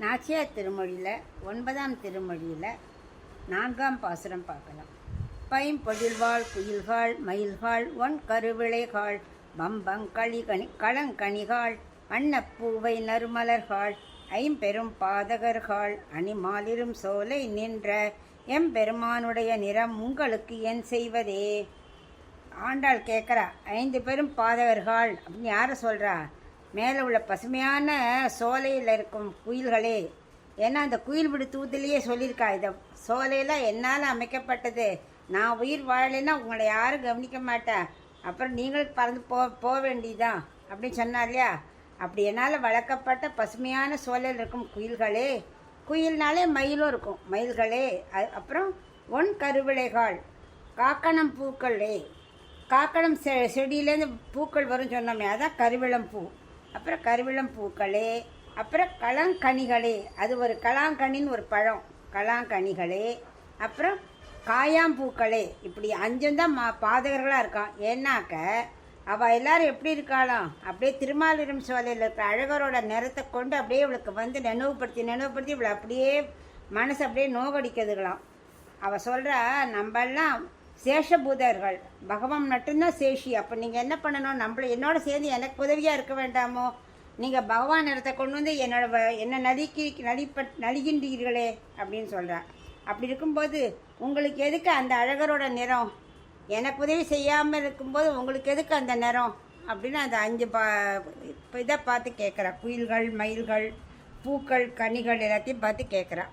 நாச்சியார் திருமொழியில் 9ஆம் திருமொழியில் 4ஆம் பாசுரம் பார்க்கலாம். பைம்பொழில்வாள் குயில்காள் மயில்காள் ஒன் கருவிளைகாள் பம்பங் களிகனி களங்கனிகாள் வண்ணப்பூவை நறுமலர்கள் ஐம்பெரும் பாதகர்கள் அணிமாலிரும் சோலை நின்ற எம்பெருமானுடைய நிறம் உங்களுக்கு என் செய்வதே. ஆண்டாள் கேட்குறா, 5 பெரும் பாதகர்கள் அப்படின்னு யாரை சொல்கிறா? மேலே உள்ள பசுமையான சோலையில் இருக்கும் குயில்களே. ஏன்னா அந்த குயில் விடு தூத்திலேயே சொல்லியிருக்கா, இதை சோலையில் என்னால் அமைக்கப்பட்டது, நான் உயிர் வாழலைன்னா உங்களை யாரும் கவனிக்க மாட்டேன், அப்புறம் நீங்களும் பறந்து போக வேண்டியதான் அப்படின்னு சொன்னார் இல்லையா? அப்படி என்னால் வளர்க்கப்பட்ட பசுமையான சோலையில் இருக்கும் குயில்களே, குயில்னாலே மயிலும் இருக்கும், மயில்களே. அப்புறம் ஒன் கருவிளைகாள் காக்கணம் பூக்களே, காக்கணம் செடியிலேருந்து பூக்கள் வரும் சொன்னோமே, அதான் கருவிளம் பூ. அப்புறம் கருவிளம் பூக்களே, அப்புறம் களங்கனிகளே, அது ஒரு கலாங்கனின்னு ஒரு பழம், கலாங்கனிகளே. அப்புறம் காயாம்பூக்களே. இப்படி 5 தான் பாதகர்களாக இருக்கான். ஏன்னாக்க அவள் எல்லாரும் எப்படி இருக்காளாம், அப்படியே திருமாலிரும் சோலையில் இருக்கிற அழகரோட நிறத்தை கொண்டு அப்படியே இவளுக்கு வந்து நினைவுபடுத்தி இவளை அப்படியே மனசு அப்படியே நோகடிக்கிறதுகளாம். அவள் சொல்கிறா, நம்மெல்லாம் சேஷபூதர்கள், பகவான் மட்டும்தான் சேஷி. அப்போ நீங்கள் என்ன பண்ணணும், என்னோட சேர்ந்து எனக்கு உதவியாக இருக்க வேண்டாமோ? நீங்கள் பகவான் நிறத்தை கொண்டு வந்து என்னை நலிகின்றீர்களே அப்படின்னு சொல்கிறா. அப்படி இருக்கும்போது உங்களுக்கு எதுக்கு அந்த அழகரோட நிறம்? எனக்கு உதவி செய்யாமல் இருக்கும்போது உங்களுக்கு எதுக்கு அந்த நிறம் அப்படின்னு அந்த 5 இதை பார்த்து கேட்குறா. குயில்கள் மயில்கள் பூக்கள் கனிகள் எல்லாத்தையும் பார்த்து கேட்குறா.